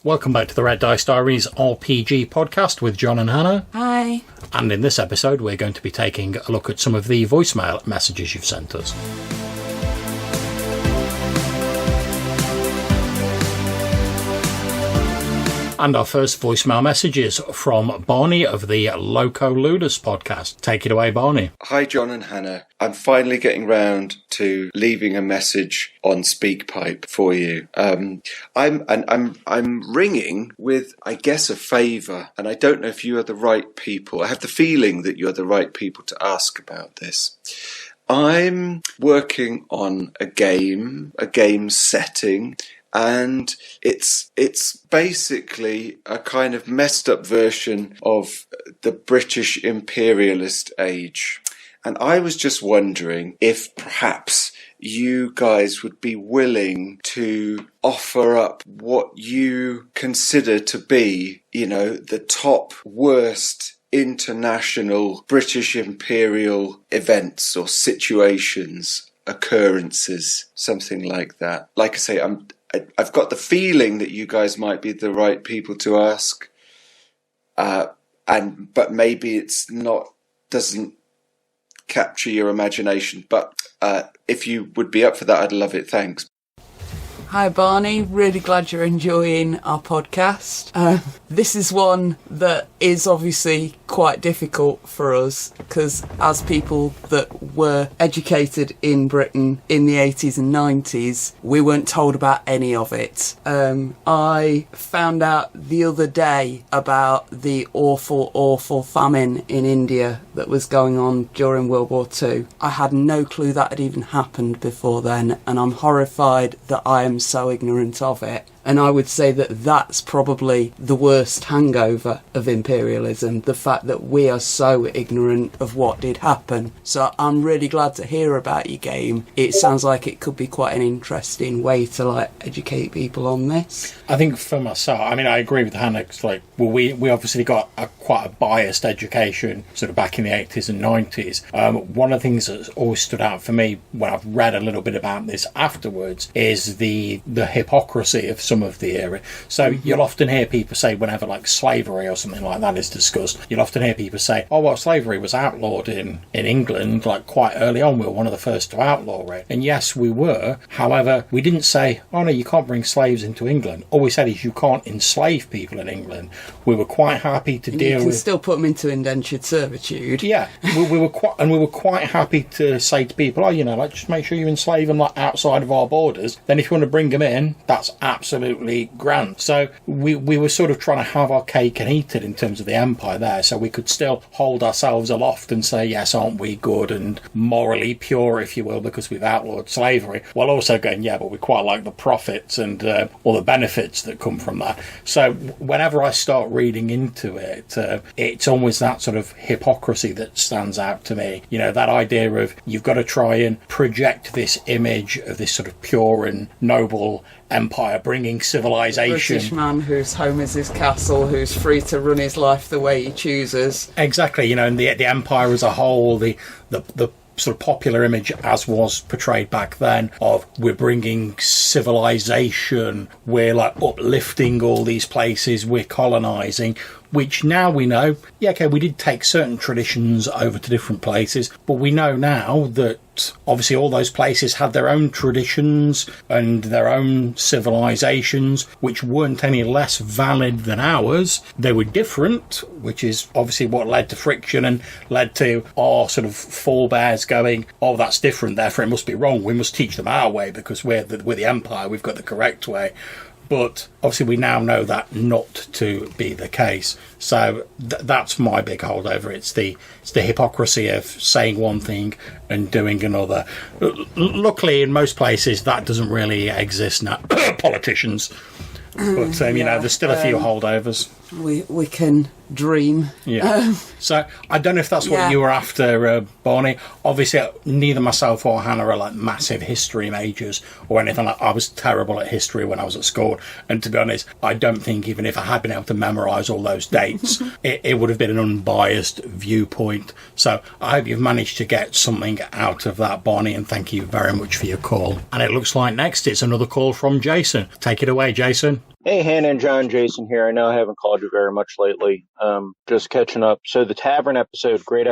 Welcome back to the Red Dice Diaries RPG podcast with John and Hannah. Hi. And in this episode, we're going to be taking a look at some of the voicemail messages you've sent us. And our first voicemail message is from Barney of the Loco Ludus podcast. Take it away, Barney. Hi, John and Hannah. I'm finally getting round to leaving a message on SpeakPipe for you. I'm ringing with, I guess, a favour, and I don't know if you are the right people. I have the feeling that you're the right people to ask about this. I'm working on a game setting. And it's basically a kind of messed up version of the British imperialist age. And I was just wondering if perhaps you guys would be willing to offer up what you consider to be, the top worst international British imperial events or situations, occurrences, something like that. Like I say, I've got the feeling that you guys might be the right people to ask, but maybe it's not, doesn't capture your imagination. But if you would be up for that, I'd love it. Thanks. Hi Barney, really glad you're enjoying our podcast. This is one that is obviously quite difficult for us because as people that were educated in Britain in the 80s and 90s, we weren't told about any of it. I found out the other day about the awful famine in India that was going on during World War II. I had no clue that had even happened before then, and I'm horrified that I am so ignorant of it. And I would say that that's probably the worst hangover of imperialism, the fact that we are so ignorant of what did happen. So I'm really glad to hear about your game. It sounds like it could be quite an interesting way to educate people on this. I think for myself, I agree with Hannah. It's we obviously got quite a biased education sort of back in the 80s and 90s. One of the things that's always stood out for me when I've read a little bit about this afterwards is the hypocrisy of some of the era. So you'll often hear people say, whenever slavery or something like that is discussed, you'll often hear people say, slavery was outlawed in England quite early on. We were one of the first to outlaw it. And yes, we were. However, we didn't say, no, you can't bring slaves into England. All we said is you can't enslave people in England. We were quite happy to deal with... You can still put them into indentured servitude. Yeah. we were quite happy to say to people, just make sure you enslave them outside of our borders. Then if you want to bring them in, that's absolutely grand. So we were sort of trying to have our cake and eat it in terms of the empire there, so we could still hold ourselves aloft and say, yes, aren't we good and morally pure, if you will, because we've outlawed slavery, while also going, yeah, but we quite like the profits and all the benefits that come from that. So whenever I start reading into it, it's always that sort of hypocrisy that stands out to me. That idea of you've got to try and project this image of this sort of pure and noble empire bringing civilization. British man whose home is his castle, who's free to run his life the way he chooses. Exactly, and the empire as a whole, the sort of popular image as was portrayed back then of we're bringing civilization, we're uplifting all these places, we're colonising, which now we know, we did take certain traditions over to different places, but we know now that obviously all those places had their own traditions and their own civilizations, which weren't any less valid than ours. They were different, which is obviously what led to friction and led to our sort of forebears going, that's different, therefore it must be wrong. We must teach them our way because we're the empire, we've got the correct way. But obviously we now know that not to be the case. So that's my big holdover. It's the hypocrisy of saying one thing and doing another. Luckily, in most places, that doesn't really exist now. Politicians. But, there's still a few holdovers. We can dream. Yeah. So I don't know if that's what you were after, Barney. Obviously, neither myself or Hannah are massive history majors or anything like that. I was terrible at history when I was at school. And to be honest, I don't think even if I had been able to memorise all those dates, it would have been an unbiased viewpoint. So I hope you've managed to get something out of that, Barney, and thank you very much for your call. And it looks like next it's another call from Jason. Take it away, Jason. Hey, Hannah and John, Jason here. I know I haven't called you very much lately. Just catching up. So the Tavern episode, great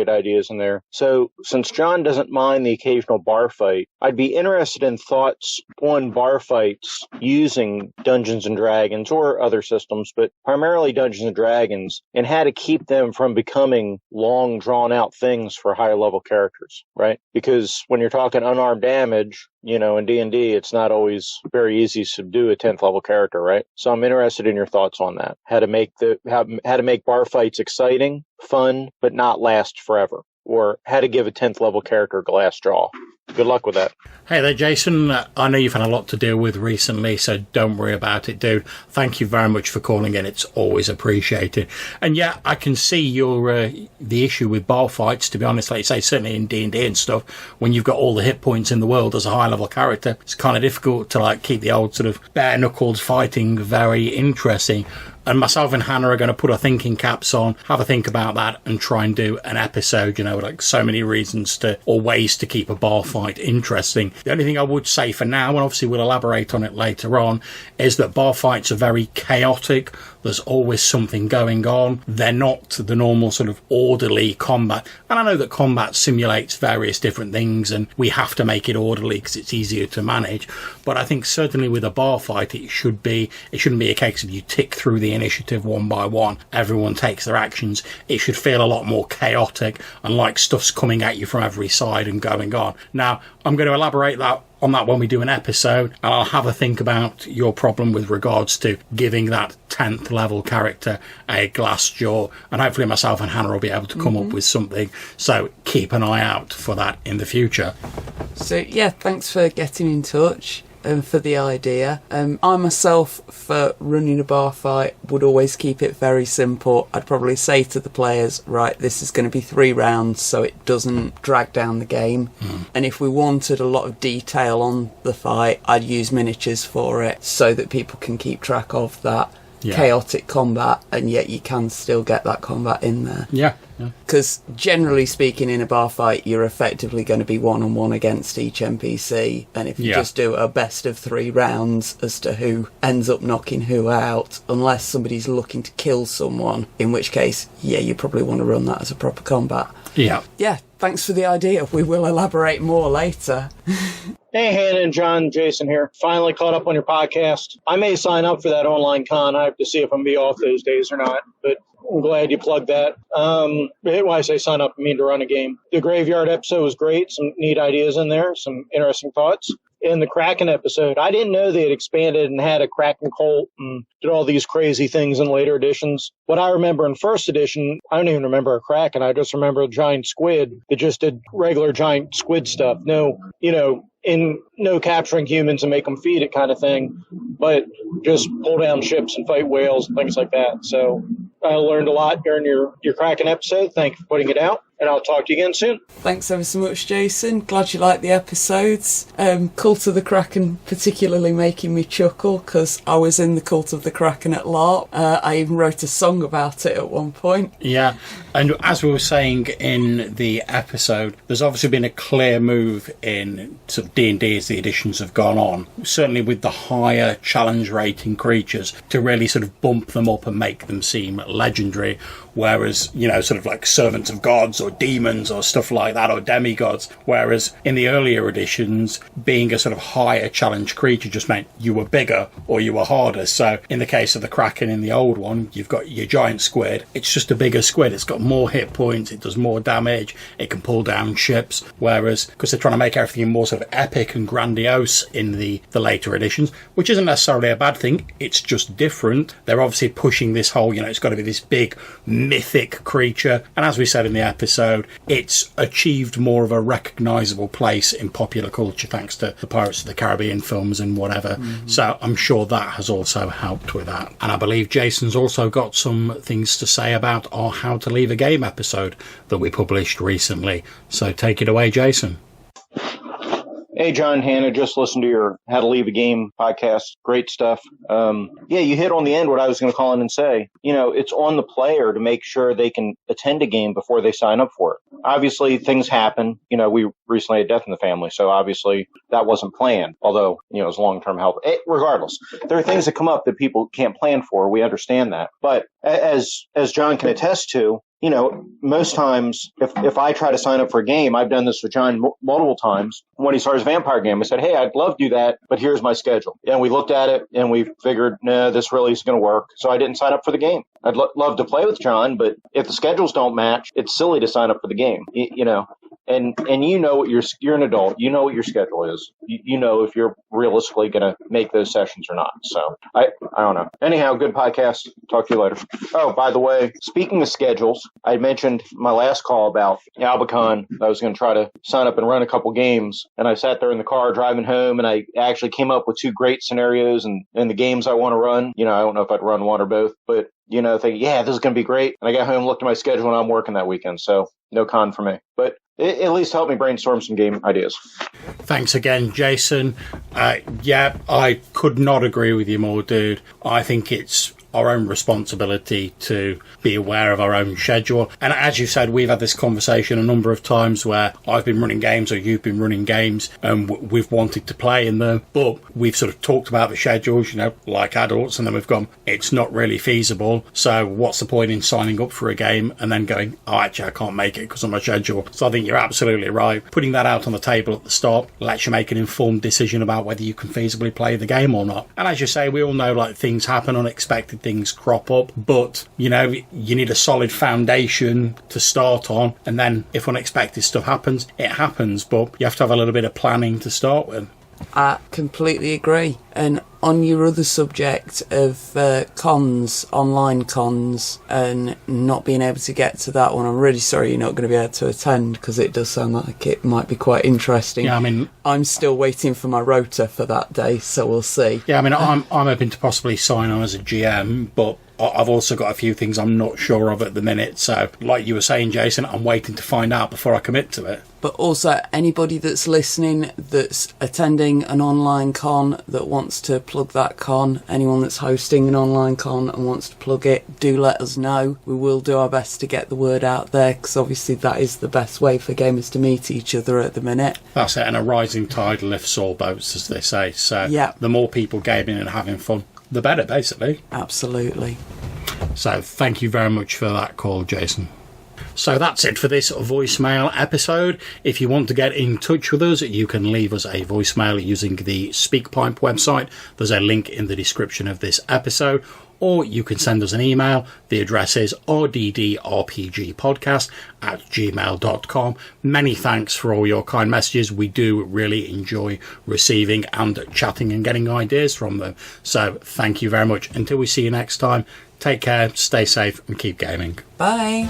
ideas in there. So since John doesn't mind the occasional bar fight, I'd be interested in thoughts on bar fights using Dungeons and Dragons or other systems, but primarily Dungeons and Dragons, and how to keep them from becoming long, drawn-out things for higher-level characters, right? Because when you're talking unarmed damage, you know, in D&D, it's not always very easy to subdue a 10th level character, right? So I'm interested in your thoughts on that. How to make bar fights exciting, fun, but not last forever. Or how to give a 10th level character glass jaw. Good luck with that. Hey there, Jason. I know you've had a lot to deal with recently, so don't worry about it, dude. Thank you very much for calling in. It's always appreciated. And yeah, I can see the issue with bar fights, to be honest. Like you say, certainly in D&D and stuff, when you've got all the hit points in the world as a high-level character, it's kind of difficult to like keep the old sort of bare-knuckled fighting very interesting. And myself and Hannah are going to put our thinking caps on, have a think about that, and try and do an episode, you know, like so many reasons or ways to keep a bar fight interesting. The only thing I would say for now, and obviously we'll elaborate on it later on, is that bar fights are very chaotic. There's always something going on. They're not the normal sort of orderly combat. And I know that combat simulates various different things and we have to make it orderly because it's easier to manage. But I think certainly with a bar fight, it shouldn't be a case of you tick through the initiative one by one. Everyone takes their actions. It should feel a lot more chaotic and like stuff's coming at you from every side and going on. Now, I'm going to elaborate on that when we do an episode, and I'll have a think about your problem with regards to giving that 10th level character a glass jaw, and hopefully myself and Hannah will be able to come up with something, so keep an eye out for that in the future. So yeah, thanks for getting in touch and for the idea. I myself, for running a bar fight, would always keep it very simple. I'd probably say to the players, right, this is going to be 3 rounds so it doesn't drag down the game. And if we wanted a lot of detail on the fight, I'd use miniatures for it so that people can keep track of that chaotic combat, and yet you can still get that combat in there. Yeah. Because generally speaking, in a bar fight, you're effectively going to be one-on-one against each NPC, and if you just do a best of 3 rounds as to who ends up knocking who out, unless somebody's looking to kill someone, in which case, you probably want to run that as a proper combat. Yeah, thanks for the idea. We will elaborate more later. Hey, Hannah and John, Jason here. Finally caught up on your podcast. I may sign up for that online con. I have to see if I'm going to be off those days or not, but I'm glad you plugged that. When I say sign up, I mean to run a game. The Graveyard episode was great. Some neat ideas in there, some interesting thoughts. In the Kraken episode, I didn't know they had expanded and had a Kraken cult and did all these crazy things in later editions. What I remember in first edition, I don't even remember a Kraken. I just remember a giant squid that just did regular giant squid stuff. No capturing humans and make them feed it kind of thing, but just pull down ships and fight whales and things like that. So I learned a lot during your Kraken episode. Thank you for putting it out, and I'll talk to you again soon. Thanks ever so much, Jason. Glad you liked the episodes. Cult of the Kraken particularly making me chuckle because I was in the Cult of the Kraken at LARP. I even wrote a song about it at one point. Yeah, and as we were saying in the episode, there's obviously been a clear move in sort of D&D as the editions have gone on, certainly with the higher challenge rating creatures, to really sort of bump them up and make them seem legendary, whereas, sort of like servants of gods or demons or stuff like that, or demigods, whereas in the earlier editions, being a sort of higher challenge creature just meant you were bigger or you were harder. So in the case of the Kraken in the old one, you've got your giant squid. It's just a bigger squid. It's got more hit points. It does more damage. It can pull down ships. Whereas, because they're trying to make everything more sort of epic and grandiose in the later editions, which isn't necessarily a bad thing. It's just different. They're obviously pushing this whole, it's got to be this big mythic creature. And as we said in the episode, it's achieved more of a recognisable place in popular culture thanks to the Pirates of the Caribbean films and whatever. So I'm sure that has also helped with that. And I believe Jason's also got some things to say about our How to Leave a Game episode that we published recently. So take it away, Jason. Hey, John, Hannah, just listened to your How to Leave a Game podcast. Great stuff. You hit on the end what I was going to call in and say. It's on the player to make sure they can attend a game before they sign up for it. obviously things happen. We recently had death in the family, so obviously that wasn't planned, although, it was long-term help. Regardless, there are things that come up that people can't plan for. We understand that. But as John can attest to, most times if I try to sign up for a game, I've done this with John multiple times. When he started his vampire game, I said, hey, I'd love to do that, but here's my schedule. And we looked at it and we figured, no, this really isn't going to work. So I didn't sign up for the game. I'd love to play with John, but if the schedules don't match, it's silly to sign up for the game, And what you're an adult, what your schedule is. You know if you're realistically going to make those sessions or not. So I don't know. Anyhow, good podcast. Talk to you later. Oh, by the way, speaking of schedules, I mentioned my last call about Albicon. I was going to try to sign up and run a couple games, and I sat there in the car driving home, and I actually came up with 2 great scenarios and the games I want to run. I don't know if I'd run one or both, but thinking, yeah, this is going to be great. And I got home, looked at my schedule, and I'm working that weekend, so no con for me. But it at least helped me brainstorm some game ideas. Thanks again, Jason. Yeah, I could not agree with you more, dude. I think it's our own responsibility to be aware of our own schedule. And as you said, we've had this conversation a number of times where I've been running games or you've been running games and we've wanted to play in them, but we've sort of talked about the schedules, like adults, and then we've gone, it's not really feasible. So what's the point in signing up for a game and then going, oh, actually, I can't make it because of my schedule. So I think you're absolutely right. Putting that out on the table at the start lets you make an informed decision about whether you can feasibly play the game or not. And as you say, we all know things happen, unexpected things crop up, but you need a solid foundation to start on, and then if unexpected stuff happens, it happens, but you have to have a little bit of planning to start with. I completely agree. And on your other subject of cons, online cons, and not being able to get to that one, I'm really sorry you're not going to be able to attend, because it does sound like it might be quite interesting. Yeah, I mean, I'm still waiting for my rota for that day, so we'll see. Yeah, I mean, I'm hoping to possibly sign on as a GM, but I've also got a few things I'm not sure of at the minute. So, like you were saying, Jason, I'm waiting to find out before I commit to it. But also, anybody that's listening that's attending an online con that wants to plug that con, anyone that's hosting an online con and wants to plug it, do let us know. We will do our best to get the word out there, because obviously that is the best way for gamers to meet each other at the minute. That's it, and a rising tide lifts all boats, as they say. So, yeah, the more people gaming and having fun, the better, basically. Absolutely. So thank you very much for that call, Jason. So that's it for this voicemail episode. If you want to get in touch with us, you can leave us a voicemail using the SpeakPipe website. There's a link in the description of this episode. Or you can send us an email. The address is rddrpgpodcast@gmail.com. Many thanks for all your kind messages. We do really enjoy receiving and chatting and getting ideas from them. So thank you very much. Until we see you next time, take care, stay safe, and keep gaming. Bye.